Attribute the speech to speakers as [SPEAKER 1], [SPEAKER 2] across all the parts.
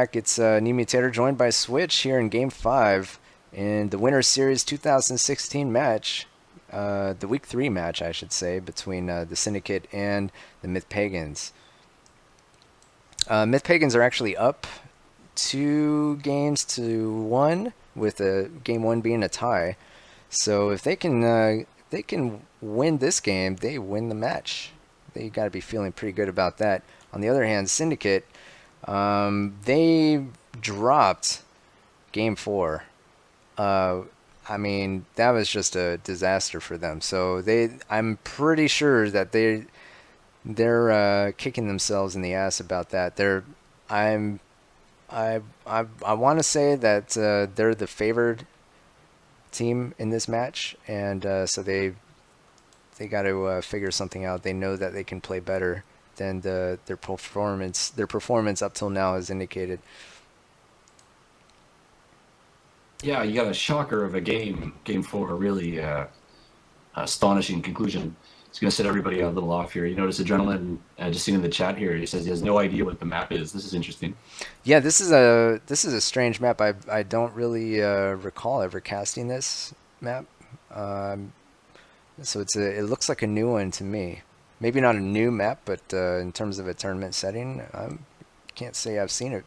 [SPEAKER 1] back. It's New Mutator joined by Switch here in Game 5 in the Winter Series 2016 match. The Week 3 match, I should say, between the Syndicate and the Myth Pagans. Myth Pagans are actually up 2 games to 1, with game 1 being a tie. So if they can win this game, they win the match. They got to be feeling pretty good about that. On the other hand, Syndicate, they dropped game 4. I mean, that was just a disaster for them. So I'm pretty sure that they're kicking themselves in the ass about that. I'm, I want to say that they're the favored team in this match, and so they got to figure something out. They know that they can play better than their performance. Their performance up till now has indicated.
[SPEAKER 2] Yeah, you got a shocker of a game 4, really astonishing conclusion. It's going to set everybody a little off here. You notice Adrenaline, just seeing in the chat here, he says he has no idea what the map is. This is interesting.
[SPEAKER 1] Yeah, this is a strange map. I don't really recall ever casting this map. Um, so it looks like a new one to me. Maybe not a new map, but in terms of a tournament setting, I can't say I've seen it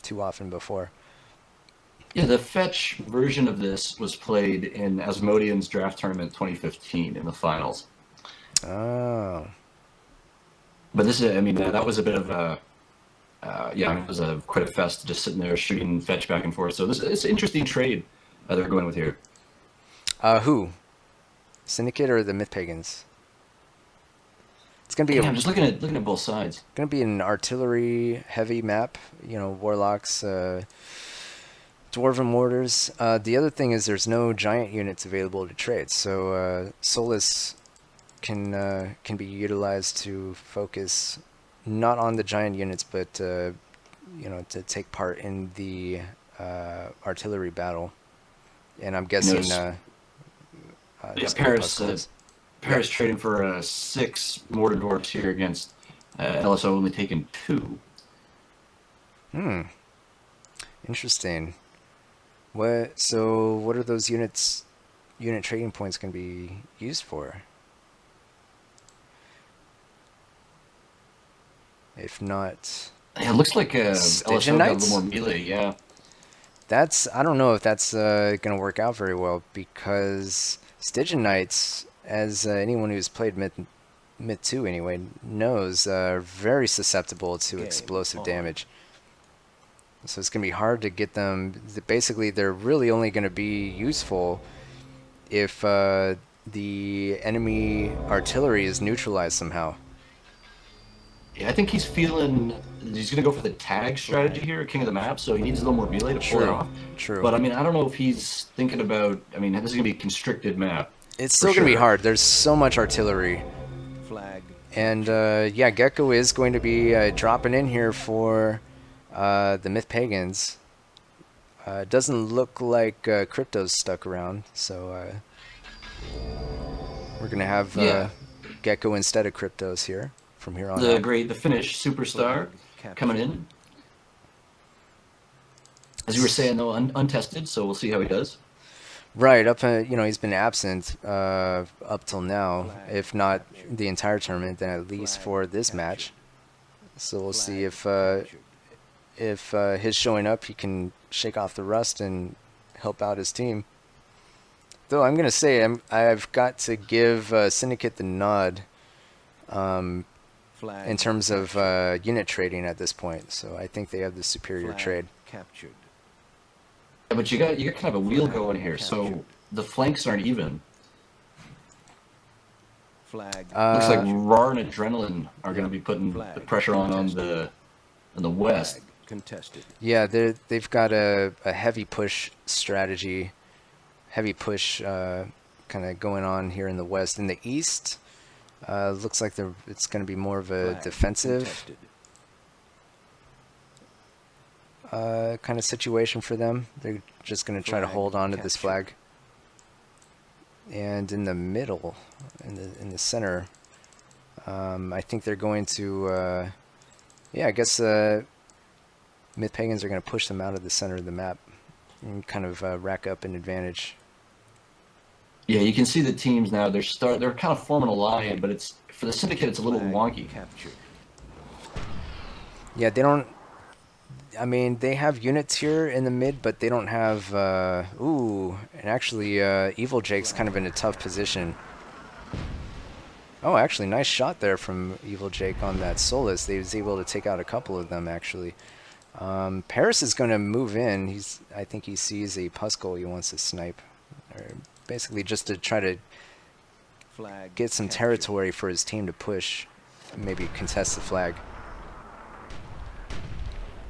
[SPEAKER 1] too often before.
[SPEAKER 2] Yeah, the fetch version of this was played in Asmodean's draft tournament 2015 in the finals.
[SPEAKER 1] Oh,
[SPEAKER 2] But this is, I mean, that was a bit of a, yeah, it was quite a fest just sitting there shooting fetch back and forth. So it's an interesting trade they're going with here.
[SPEAKER 1] who? Syndicate or the Myth Pagans? It's
[SPEAKER 2] Yeah, I'm just looking at both sides.
[SPEAKER 1] gonna be an artillery heavy map. Warlocks, dwarven mortars. The other thing is there's no giant units available to trade, so Solus can be utilized to focus not on the giant units, but to take part in the artillery battle. And I'm
[SPEAKER 2] You
[SPEAKER 1] guessing
[SPEAKER 2] notice,
[SPEAKER 1] the
[SPEAKER 2] yeah,
[SPEAKER 1] scout plus close. Yep.
[SPEAKER 2] Paris trading for 6 mortar dwarfs here against LSO only taking 2.
[SPEAKER 1] Hmm. Interesting. What are those unit trading points going to be used for? If not
[SPEAKER 2] Yeah, it looks like
[SPEAKER 1] Stygian
[SPEAKER 2] LSO got a little
[SPEAKER 1] Knights?
[SPEAKER 2] more melee. Yeah,
[SPEAKER 1] I don't know if that's going to work out very well, because Stygian Knights, as anyone who's played Myth 2 anyway, knows, are very susceptible to explosive damage. So it's going to be hard to get them. Basically, they're really only going to be useful if the enemy artillery is neutralized somehow.
[SPEAKER 2] yeah. I think he's gonna go for the tag strategy here, king of the map. So he needs a little more melee to pull it
[SPEAKER 1] True,
[SPEAKER 2] off.
[SPEAKER 1] true.
[SPEAKER 2] But I mean, I don't know if he's thinking about. I mean, this is gonna be a constricted map
[SPEAKER 1] It's
[SPEAKER 2] for
[SPEAKER 1] still going to be
[SPEAKER 2] sure.
[SPEAKER 1] hard. There's so much artillery. And yeah, Gecko is going to be dropping in here for the Myth Pagans. Doesn't look like Crypto's stuck around, so we're going to have
[SPEAKER 2] Yeah,
[SPEAKER 1] Gecko instead of Cryptos here from here on out.
[SPEAKER 2] the Finnish superstar coming in. As you were saying, though, untested. So we'll see how he does.
[SPEAKER 1] Right, he's been absent up till now, if not the entire tournament, then at least for this match. So we'll see if his showing up, he can shake off the rust and help out his team. Though I'm gonna say I've got to give Syndicate the nod in terms of unit trading at this point. So I think they have the superior trade.
[SPEAKER 2] Yeah, but you got kind of a wheel going here. So the flanks aren't even. Looks like
[SPEAKER 1] Uh,
[SPEAKER 2] RAR and Adrenaline are going to be putting the pressure on the west.
[SPEAKER 1] yeah, they've got a heavy push strategy, heavy push kind of going on here in the west. In the east, looks like it's going to be more of a defensive kind of situation for them. They're just going to try to hold on to this flag. And in the middle, in the center, I think they're going to, yeah, I guess Myth Pagans are going to push them out of the center of the map and kind of rack up an advantage.
[SPEAKER 2] Yeah, you can see the teams now. They're kind of forming a line, but it's for the Syndicate. It's a little wonky.
[SPEAKER 3] Captured.
[SPEAKER 1] Yeah, they don't. I mean, they have units here in the mid, but they don't have. Ooh, and actually, Evil Jake's kind of in a tough position. Oh, actually, nice shot there from Evil Jake on that Solus. They was able to take out a couple of them, actually. Paris is going to move in. I think he sees a Puskull he wants to snipe. Or basically just to try to
[SPEAKER 3] Flag
[SPEAKER 1] get some
[SPEAKER 3] captured.
[SPEAKER 1] territory for his team to push. Maybe contest the flag.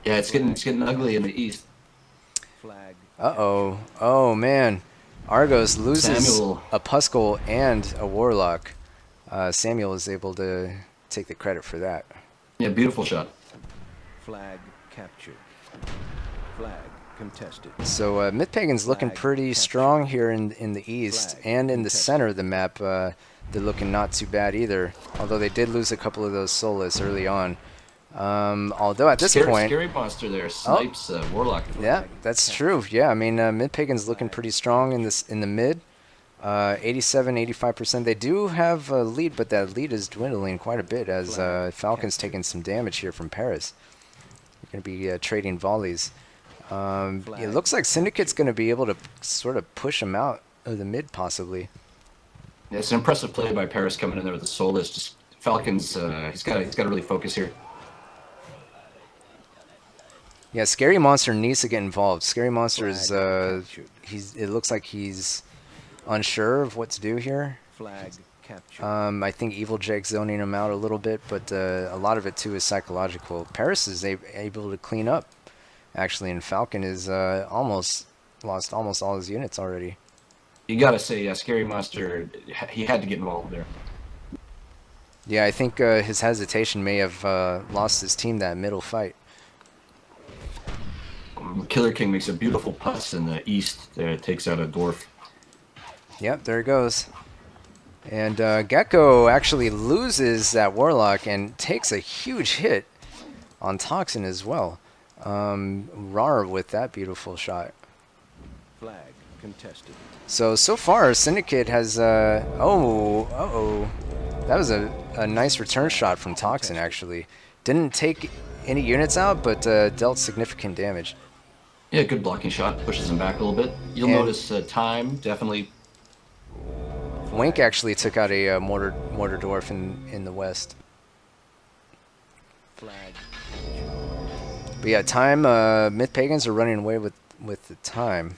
[SPEAKER 2] Yeah, it's getting ugly in the east.
[SPEAKER 3] Flag.
[SPEAKER 1] Uh-oh. Oh, man. Argos loses
[SPEAKER 2] Samuel.
[SPEAKER 1] a Puskull and a Warlock. Samuel is able to take the credit for that.
[SPEAKER 2] Yeah, beautiful shot.
[SPEAKER 3] Flag captured. Flag contested.
[SPEAKER 1] So Myth Pagan's looking
[SPEAKER 3] Flag
[SPEAKER 1] pretty
[SPEAKER 3] captured.
[SPEAKER 1] strong here in the east,
[SPEAKER 3] Flag
[SPEAKER 1] and in the
[SPEAKER 3] contested.
[SPEAKER 1] center of the map. They're looking not too bad either, although they did lose a couple of those Solus early on. Although at this point...
[SPEAKER 2] Scary monster there snipes Warlock.
[SPEAKER 1] Yeah, that's true. Yeah, I mean, Myth Pagan's looking pretty strong in the mid. 87, 85%. They do have a lead, but that lead is dwindling quite a bit as Falcon's taking some damage here from Paris. They're going to be trading volleys. It looks like Syndicate's going to be able to sort of push them out of the mid, possibly.
[SPEAKER 2] Yeah, it's an impressive play by Paris coming in there with the Solus. Just Falcons, he's got to really focus here.
[SPEAKER 1] Yeah, Scary Monster needs to get involved. Scary Monster is
[SPEAKER 3] captured.
[SPEAKER 1] it looks like he's unsure of what to do here.
[SPEAKER 3] Flag captured.
[SPEAKER 1] I think Evil Jake's zoning him out a little bit, but a lot of it too is psychological. Paris is able to clean up, actually, and Falcon is almost lost almost all his units already.
[SPEAKER 2] You got to say, yeah, Scary Monster, he had to get involved there.
[SPEAKER 1] Yeah, I think his hesitation may have lost his team that middle fight.
[SPEAKER 2] Killer King makes a beautiful pass in the east. Takes out a dwarf.
[SPEAKER 1] Yep, there it goes. And Gecko actually loses that Warlock and takes a huge hit on Toxin as well. Rar with that beautiful shot.
[SPEAKER 3] Flag contested.
[SPEAKER 1] So far, Syndicate has... oh, uh-oh. That was a nice return shot from Toxin, actually. Didn't take any units out, but dealt significant damage.
[SPEAKER 2] Yeah, good blocking shot. Pushes him back a little bit. You'll
[SPEAKER 1] And-
[SPEAKER 2] notice time definitely.
[SPEAKER 1] Wink actually took out a mortar dwarf in the west.
[SPEAKER 3] Flag.
[SPEAKER 1] But yeah, time. Myth Pagans are running away with the time,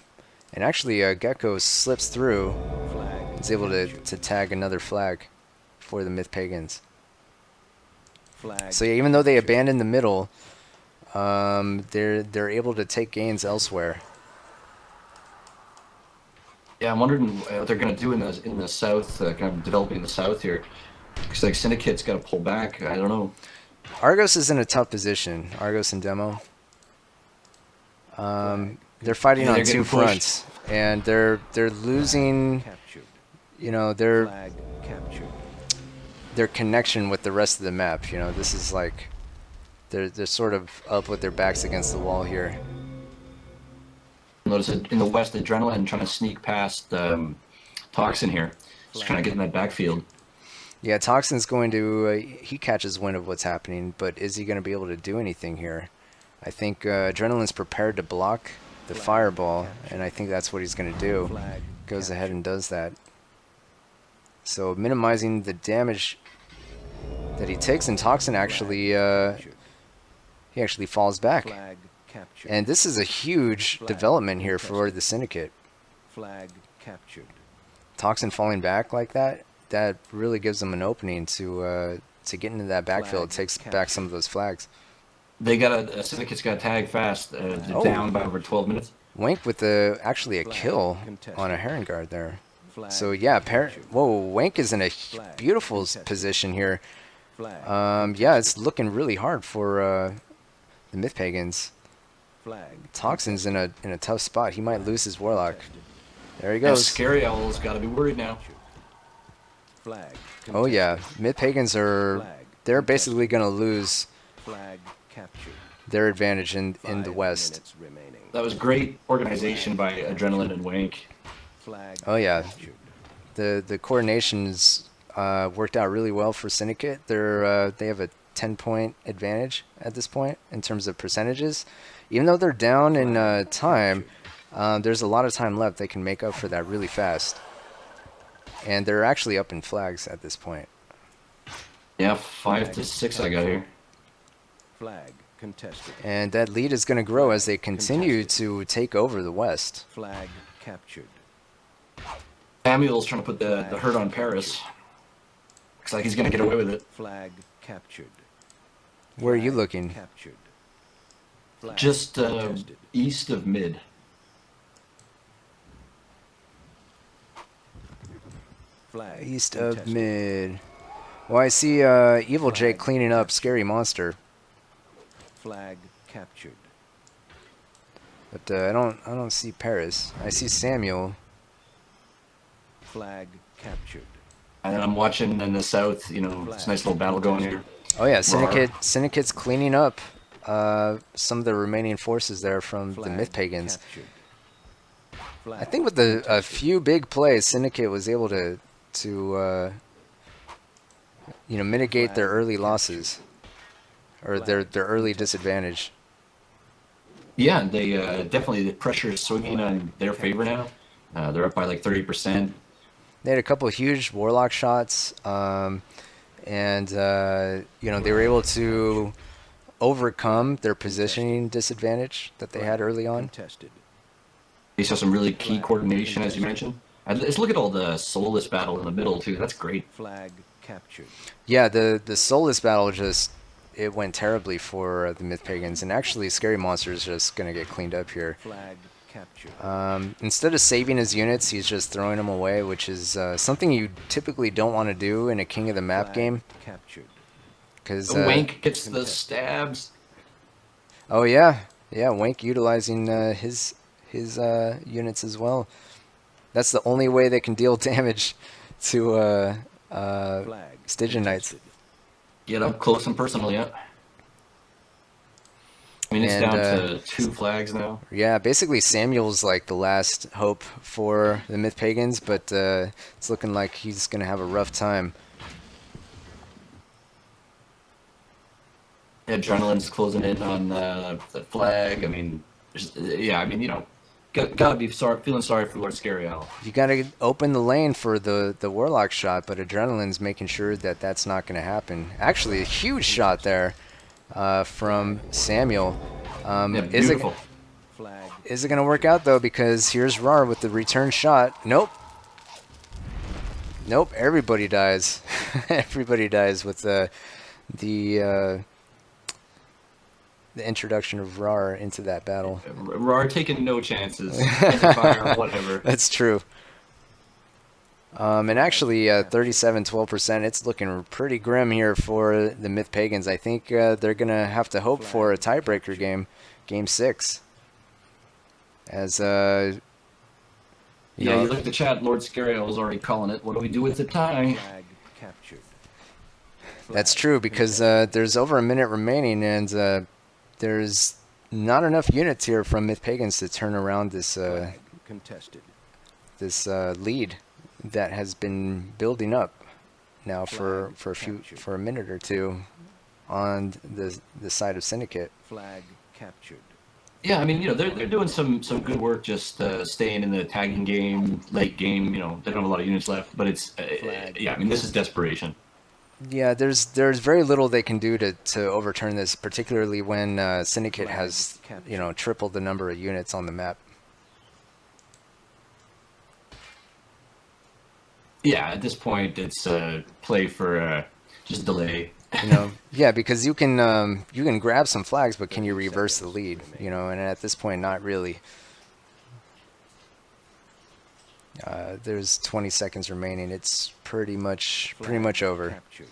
[SPEAKER 1] and actually Gecko slips through.
[SPEAKER 3] Flag.
[SPEAKER 1] Is able to
[SPEAKER 3] captured.
[SPEAKER 1] tag another flag for the Myth Pagans.
[SPEAKER 3] Flag.
[SPEAKER 1] So yeah, even though they abandoned the middle, they're able to take gains elsewhere.
[SPEAKER 2] Yeah, I'm wondering what they're going to do in the south, kind of developing the south here. Looks like Syndicate's got to pull back. I don't know.
[SPEAKER 1] Argos is in a tough position. Argos and Demo. They're fighting
[SPEAKER 2] Yeah,
[SPEAKER 1] on
[SPEAKER 2] they're
[SPEAKER 1] two
[SPEAKER 2] getting pushed.
[SPEAKER 1] fronts, and they're losing,
[SPEAKER 3] Captured.
[SPEAKER 1] you know, their
[SPEAKER 3] Flag captured.
[SPEAKER 1] connection with the rest of the map. You know, this is like they're sort of up with their backs against the wall here.
[SPEAKER 2] Notice it in the west, Adrenaline trying to sneak past Toxin here. Just trying to get in that backfield.
[SPEAKER 1] Yeah, Toxin's going to he catches wind of what's happening, but is he going to be able to do anything here? I think Adrenaline's prepared to block the fireball, and I think that's what he's going to do.
[SPEAKER 3] Flag
[SPEAKER 1] Goes ahead and does that. So minimizing the damage that he takes, and Toxin actually
[SPEAKER 3] captured.
[SPEAKER 1] he actually falls back.
[SPEAKER 3] Flag captured.
[SPEAKER 1] And this is a huge development here for the Syndicate.
[SPEAKER 3] Flag captured.
[SPEAKER 1] Toxin falling back like that really gives them an opening to get into that backfield. It takes back some of those flags.
[SPEAKER 2] They got Syndicate's got to tag fast. They're down by over 12 minutes.
[SPEAKER 1] Wink with actually a kill on a Heron Guard there.
[SPEAKER 3] Flag
[SPEAKER 1] So yeah,
[SPEAKER 3] captured.
[SPEAKER 1] whoa, Wink is in a beautiful position here. Yeah, it's looking really hard for the Myth Pagans.
[SPEAKER 3] Flag.
[SPEAKER 1] Toxin's in a tough spot. He might lose his Warlock. There he
[SPEAKER 2] Yeah,
[SPEAKER 1] goes.
[SPEAKER 2] Scary Owl's got to be worried now.
[SPEAKER 3] Flag.
[SPEAKER 1] Oh yeah, Myth Pagans they're basically gonna lose
[SPEAKER 3] Flag captured.
[SPEAKER 1] their advantage in the
[SPEAKER 3] 5
[SPEAKER 1] west.
[SPEAKER 3] minutes remaining.
[SPEAKER 2] That was great organization by Adrenaline and Wank.
[SPEAKER 3] Flag
[SPEAKER 1] Oh yeah,
[SPEAKER 3] captured.
[SPEAKER 1] the coordinations worked out really well for Syndicate. They have a 10-point advantage at this point in terms of percentages. Even though they're down in time, there's a lot of time left. They can make up for that really fast. And they're actually up in flags at this point.
[SPEAKER 2] Yeah, 5 to 6 I got here.
[SPEAKER 3] Flag contested.
[SPEAKER 1] And that lead is going to grow as they continue to take over the West.
[SPEAKER 3] Flag captured.
[SPEAKER 2] Samuel's trying to put the hurt on Paris. Looks like he's going to get away with it.
[SPEAKER 3] Flag captured.
[SPEAKER 1] Where are you
[SPEAKER 3] Flag
[SPEAKER 1] looking?
[SPEAKER 3] Captured. Flag
[SPEAKER 2] Just
[SPEAKER 3] contested.
[SPEAKER 2] east of mid.
[SPEAKER 3] Flag
[SPEAKER 1] East of
[SPEAKER 3] contested.
[SPEAKER 1] mid. Well, I see Evil Jake cleaning up Scary Monster,
[SPEAKER 3] Flag captured.
[SPEAKER 1] but I don't see Paris. I see Samuel.
[SPEAKER 3] Flag captured.
[SPEAKER 2] And then I'm watching in the south, you know, it's a nice little battle going here.
[SPEAKER 1] Oh yeah, Syndicate's cleaning up some of the remaining forces there from the Myth Pagans.
[SPEAKER 3] Captured.
[SPEAKER 1] I think with a few big plays, Syndicate was able to mitigate their early losses or their early disadvantage.
[SPEAKER 2] Yeah, they definitely, the pressure is swinging on their favor now. They're up by like 30%.
[SPEAKER 1] They had a couple of huge Warlock shots, and they were able to overcome their positioning disadvantage that they had early on.
[SPEAKER 3] Contested.
[SPEAKER 2] They saw some really key coordination, as you mentioned. And let's look at all the soulless battle in the middle too. That's great.
[SPEAKER 3] Flag captured.
[SPEAKER 1] Yeah, the soulless battle it went terribly for the Myth Pagans, and actually Scary Monster is just gonna get cleaned up here.
[SPEAKER 3] Flag captured.
[SPEAKER 1] Instead of saving his units, he's just throwing them away, which is something you typically don't want to do in a King of the Map
[SPEAKER 3] Flag
[SPEAKER 1] game.
[SPEAKER 3] captured.
[SPEAKER 1] Because
[SPEAKER 2] Wank gets the stabs.
[SPEAKER 1] oh yeah, Wank utilizing his units as well. That's the only way they can deal damage to
[SPEAKER 3] Flag
[SPEAKER 1] Stygian Knights.
[SPEAKER 3] contested.
[SPEAKER 2] Get up close and personal, yeah. I mean, it's
[SPEAKER 1] And,
[SPEAKER 2] down to 2 flags now.
[SPEAKER 1] Yeah, basically Samuel's like the last hope for the Myth Pagans, but it's looking like he's gonna have a rough time.
[SPEAKER 2] Adrenaline's closing in on the flag. I mean, gotta be feeling sorry for Lord Scary Owl.
[SPEAKER 1] You gotta open the lane for the Warlock shot, but Adrenaline's making sure that that's not gonna happen. Actually, a huge shot there from Samuel.
[SPEAKER 2] Yeah,
[SPEAKER 1] Is it
[SPEAKER 2] beautiful.
[SPEAKER 3] Flag
[SPEAKER 1] is it gonna work out though? Because here's Rar with the return shot. Nope. Everybody dies. Everybody dies with the introduction of Rar into that battle.
[SPEAKER 2] Rar taking no chances. Fire, whatever.
[SPEAKER 1] That's true. And actually, 37-12%. It's looking pretty grim here for the Myth Pagans. I think they're gonna have to hope for a tiebreaker game 6. As
[SPEAKER 2] You look at the chat. Lord Scary Owl is already calling it. What do we do with the tie?
[SPEAKER 3] flag captured.
[SPEAKER 1] that's
[SPEAKER 3] Flag
[SPEAKER 1] true because
[SPEAKER 3] contested.
[SPEAKER 1] there's over a minute remaining, and there's not enough units here from Myth Pagans to turn around this
[SPEAKER 3] Flag contested.
[SPEAKER 1] lead that has been building up now for a minute or two on the side of Syndicate.
[SPEAKER 3] Flag captured.
[SPEAKER 2] Yeah, I mean, they're doing some good work just staying in the tagging game, late game. They don't have a lot of units left, but it's I mean, this is desperation.
[SPEAKER 1] Yeah, there's very little they can do to overturn this, particularly when Syndicate has tripled the number of units on the map.
[SPEAKER 2] Yeah, at this point, it's play for just delay.
[SPEAKER 1] Yeah, because you can grab some flags, but can you reverse the lead? And at this point, not really. There's 20 seconds remaining. It's pretty much over.
[SPEAKER 3] Captured.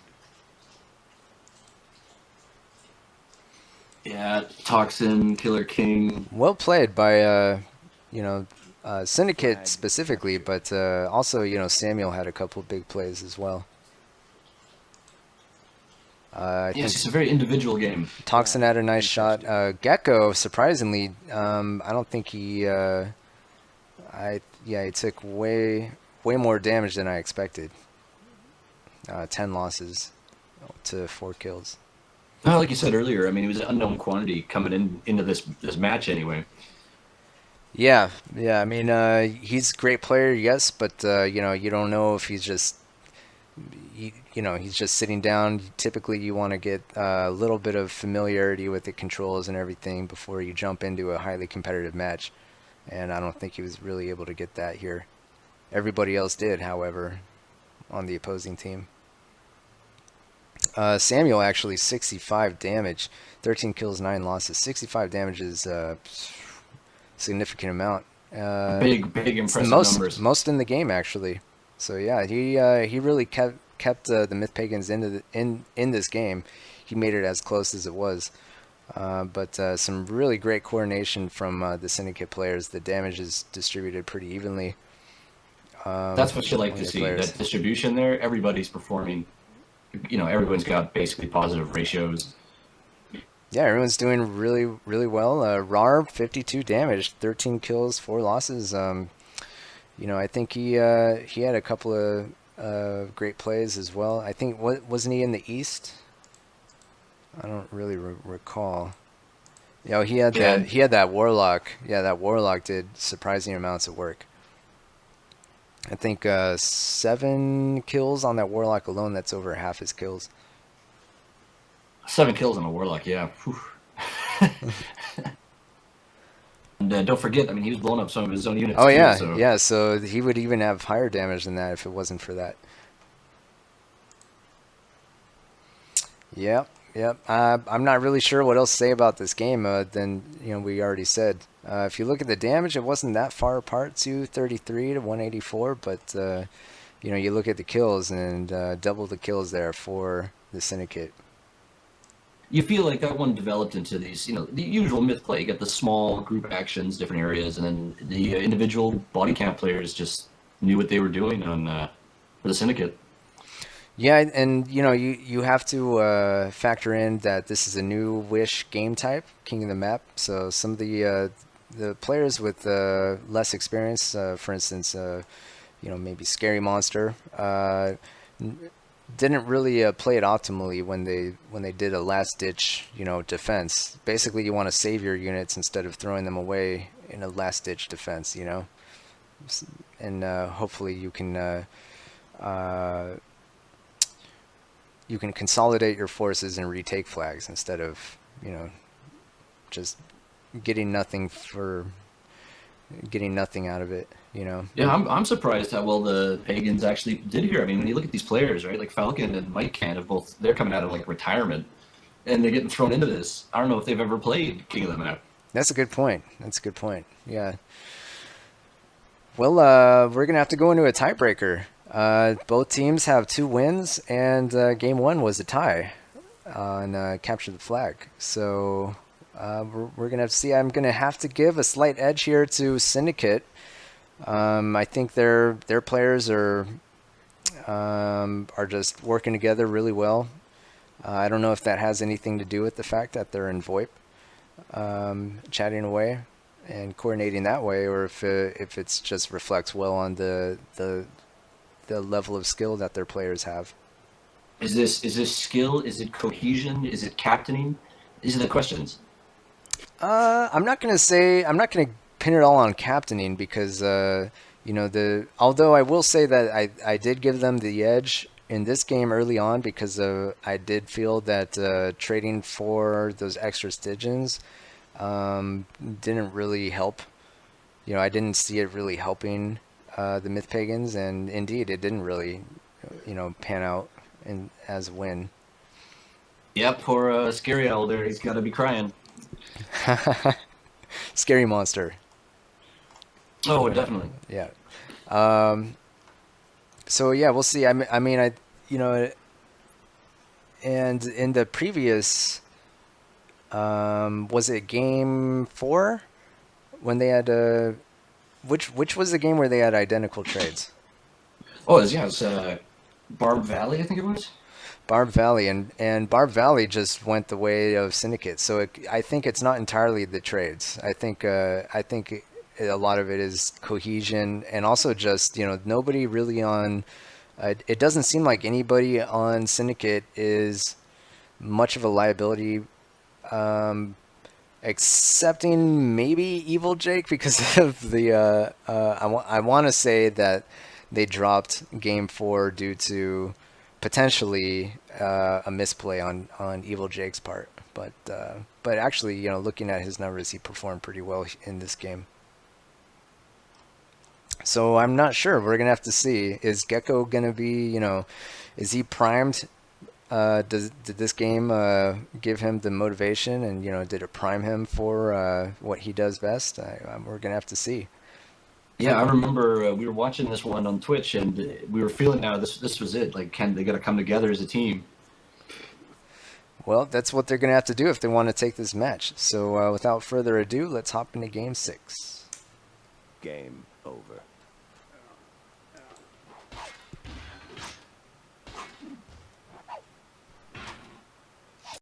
[SPEAKER 2] Yeah, Toxin, Killer King.
[SPEAKER 1] Well played by Syndicate specifically, but also Samuel had a couple big plays as well. I
[SPEAKER 2] Yes,
[SPEAKER 1] think
[SPEAKER 2] it's a very individual game.
[SPEAKER 1] Toxin
[SPEAKER 3] Flag
[SPEAKER 1] had a nice shot.
[SPEAKER 3] contested.
[SPEAKER 1] Gecko, surprisingly, I don't think he. He took way more damage than I expected. 10 losses to 4 kills.
[SPEAKER 2] Like you said earlier, I mean, he was an unknown quantity coming into this match anyway.
[SPEAKER 1] Yeah. I mean, he's a great player, yes, but you don't know if he's just he's just sitting down. Typically, you want to get a little bit of familiarity with the controls and everything before you jump into a highly competitive match. And I don't think he was really able to get that here. Everybody else did, however, on the opposing team. Samuel actually 65 damage, 13 kills, 9 losses. 65 damage is a significant amount.
[SPEAKER 2] Big,
[SPEAKER 1] It's the
[SPEAKER 2] impressive numbers.
[SPEAKER 1] most in the game actually. So yeah, he really kept the Myth Pagans in this game. He made it as close as it was. But some really great coordination from the Syndicate players. The damage is distributed pretty evenly
[SPEAKER 2] That's what you like
[SPEAKER 1] among
[SPEAKER 2] to
[SPEAKER 1] the
[SPEAKER 2] see.
[SPEAKER 1] players.
[SPEAKER 2] That distribution there, everybody's performing. Everyone's got basically positive ratios.
[SPEAKER 1] Yeah, everyone's doing really well. Rar 52 damage, 13 kills, 4 losses. I think he had a couple of great plays as well. I think wasn't he in the East? I don't really recall.
[SPEAKER 2] Yeah,
[SPEAKER 1] He had that Warlock. Yeah, that Warlock did surprising amounts of work. I think 7 kills on that Warlock alone. That's over half his kills.
[SPEAKER 2] 7 kills on a warlock. Yeah. Whew. And don't forget, I mean, he was blowing up some of his own units
[SPEAKER 1] Oh
[SPEAKER 2] too.
[SPEAKER 1] yeah,
[SPEAKER 2] So
[SPEAKER 1] yeah. So he would even have higher damage than that if it wasn't for that. Yep. I'm not really sure what else to say about this game than we already said. If you look at the damage, it wasn't that far apart, 233 to 184. But you look at the kills and double the kills there for the Syndicate.
[SPEAKER 2] you feel like that one developed into these, the usual myth play. You get the small group actions, different areas, and then the individual body count players just knew what they were doing on for the syndicate.
[SPEAKER 1] Yeah, and you have to factor in that this is a new Wish game type, King of the Map. So some of the players with less experience, for instance, maybe Scary Monster, didn't really play it optimally when they did a last ditch defense. Basically, you want to save your units instead of throwing them away in a last ditch defense. And hopefully you can consolidate your forces and retake flags instead of just getting nothing out of it.
[SPEAKER 2] Yeah, I'm surprised how well the Pagans actually did here. I mean, when you look at these players, right, like Falcon and Mike Can have both, they're coming out of like retirement and they're getting thrown into this. I don't know if they've ever played King of the Map.
[SPEAKER 1] That's a good point. Yeah. Well, we're gonna have to go into a tiebreaker. Both teams have 2 wins, and game 1 was a tie on capture the flag. So we're gonna have to see. I'm gonna have to give a slight edge here to Syndicate. I think their players are just working together really well. I don't know if that has anything to do with the fact that they're in VoIP, chatting away and coordinating that way, or if it's just reflects well on the level of skill that their players have.
[SPEAKER 2] Is this skill? Is it cohesion? Is it captaining? These are the questions.
[SPEAKER 1] I'm not gonna pin it all on captaining because although I will say that I did give them the edge in this game early on because I did feel that trading for those extra stygians didn't really help. I didn't see it really helping the Myth Pagans, and indeed it didn't really pan out as a win.
[SPEAKER 2] Yep, poor Scary Owl there. He's got to be crying.
[SPEAKER 1] Scary Monster.
[SPEAKER 2] Oh, definitely.
[SPEAKER 1] Yeah. So yeah, we'll see. And in the previous, was it game 4 when they had which was the game where they had identical trades?
[SPEAKER 2] Oh, it's Barb Valley, I think it was.
[SPEAKER 1] Barb Valley, and Barb Valley just went the way of Syndicate. So I think it's not entirely the trades. I think a lot of it is cohesion, and also just nobody really on. It doesn't seem like anybody on Syndicate is much of a liability, excepting maybe Evil Jake because of the. I want to say that they dropped Game 4 due to potentially a misplay on Evil Jake's part. But actually, looking at his numbers, he performed pretty well in this game. So I'm not sure. We're gonna have to see. Is Gecko gonna be, is he primed? Did this game give him the motivation, and did it prime him for what he does best? We're gonna have to see.
[SPEAKER 2] Yeah, I remember we were watching this one on Twitch, and we were feeling now this was it. Like, they got to come together as a team.
[SPEAKER 1] Well, that's what they're gonna have to do if they want to take this match. So without further ado, let's hop into Game 6.
[SPEAKER 3] Game over.